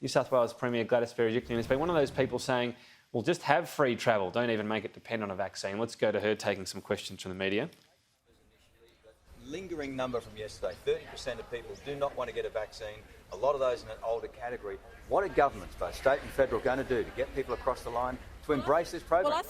New South Wales Premier Gladys Berejiklian has been one of those people saying, well, just have free travel, don't even make it depend on a vaccine. Let's go to her taking some questions from the media. Lingering number from yesterday, 30% of people do not want to get a vaccine, a lot of those in an older category. What are governments, both state and federal, going to do to get people across the line to embrace this program? Well,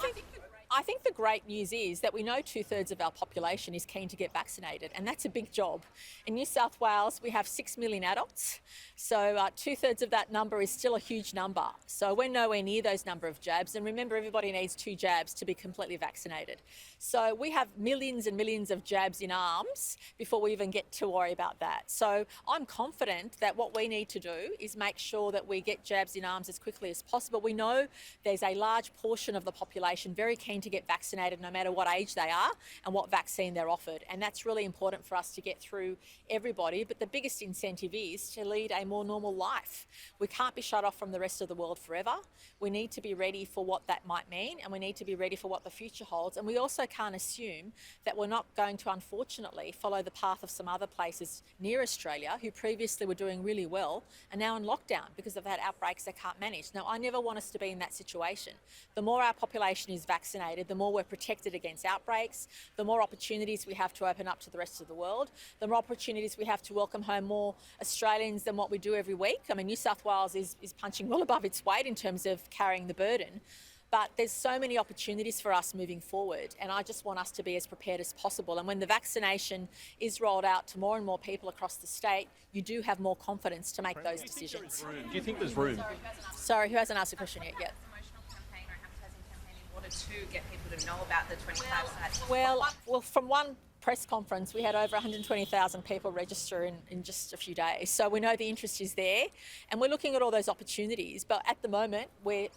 I think the great news is that we know 2/3 of our population is keen to get vaccinated, and that's a big job. In New South Wales, we have 6 million adults, so 2/3 of that number is still a huge number. So we're nowhere near those number of jabs, and remember, everybody needs 2 jabs to be completely vaccinated. So we have millions and millions of jabs in arms before we even get to worry about that. So I'm confident that what we need to do is make sure that we get jabs in arms as quickly as possible. We know there's a large portion of the population very keen to get vaccinated no matter what age they are and what vaccine they're offered, and that's really important for us to get through everybody. But the biggest incentive is to lead a more normal life. We can't be shut off from the rest of the world forever. We need to be ready for what that might mean, and we need to be ready for what the future holds. And we also can't assume that we're not going to, unfortunately, follow the path of some other places near Australia who previously were doing really well and now in lockdown because they've had outbreaks they can't manage. Now, I never want us to be in that situation. The more our population is vaccinated, the more we're protected against outbreaks, the more opportunities we have to open up to the rest of the world, the more opportunities we have to welcome home more Australians than what we do every week. I mean, New South Wales is punching well above its weight in terms of carrying the burden. But there's so many opportunities for us moving forward, and I just want us to be as prepared as possible. And when the vaccination is rolled out to more and more people across the state, you do have more confidence to make those decisions. Do you think there's room? Sorry, who hasn't asked a question yet? To get people to know about the 25 sites? Well, from one press conference, we had over 120,000 people register in just a few days. So we know the interest is there, and we're looking at all those opportunities. But at the moment, we're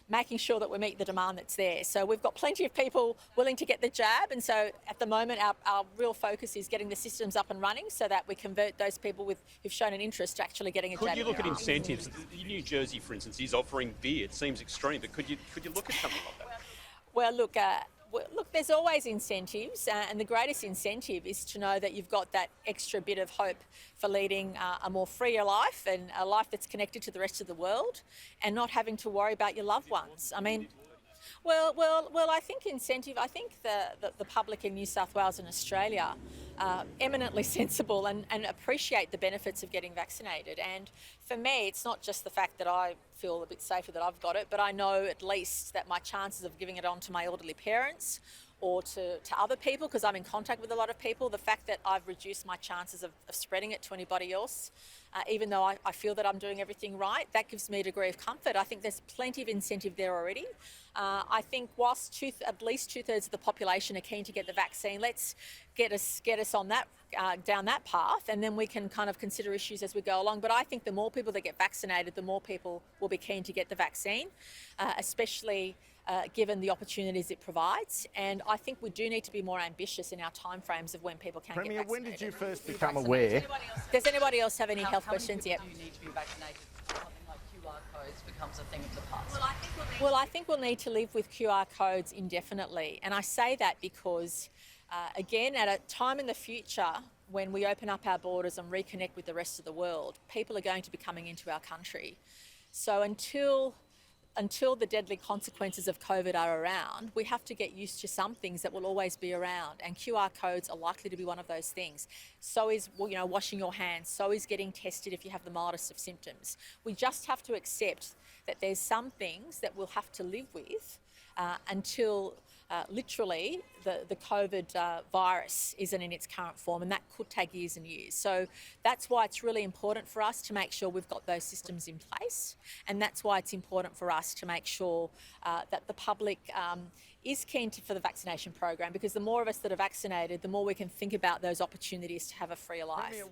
making sure that we meet the demand that's there. So we've got plenty of people willing to get the jab, and so at the moment, our real focus is getting the systems up and running so that we convert those people who've shown an interest to actually getting a jab. Could you look at incentives? New Jersey, for instance, is offering beer. It seems extreme, but could you look at something like that? Well, look, there's always incentives, and the greatest incentive is to know that you've got that extra bit of hope for leading a more freer life and a life that's connected to the rest of the world and not having to worry about your loved ones. I mean, well, I think the public in New South Wales and Australia are eminently sensible and appreciate the benefits of getting vaccinated. And for me, it's not just the fact that I feel a bit safer that I've got it, but I know at least that my chances of giving it on to my elderly parents or to other people, because I'm in contact with a lot of people, the fact that I've reduced my chances of spreading it to anybody else, even though I feel that I'm doing everything right, that gives me a degree of comfort. I think there's plenty of incentive there already. I think whilst at least 2/3 of the population are keen to get the vaccine, let's get us on that down that path, and then we can kind of consider issues as we go along. But I think the more people that get vaccinated, the more people will be keen to get the vaccine, especially given the opportunities it provides. And I think we do need to be more ambitious in our timeframes of when people can get vaccinated. Premier, when did you first become aware? Does anybody else have any health questions yet? Do you need to be vaccinated? Something like QR codes becomes a thing of the past. Well, I think we'll need to live with QR codes indefinitely. And I say that because, again, at a time in the future when we open up our borders and reconnect with the rest of the world, people are going to be coming into our country. So until the deadly consequences of COVID are around, we have to get used to some things that will always be around, and QR codes are likely to be one of those things. So is, washing your hands, so is getting tested if you have the mildest of symptoms. We just have to accept that there's some things that we'll have to live with until literally the COVID virus isn't in its current form, and that could take years and years. So that's why it's really important for us to make sure we've got those systems in place, and that's why it's important for us to make sure that the public is keen for the vaccination program, because the more of us that are vaccinated, the more we can think about those opportunities to have a freer life.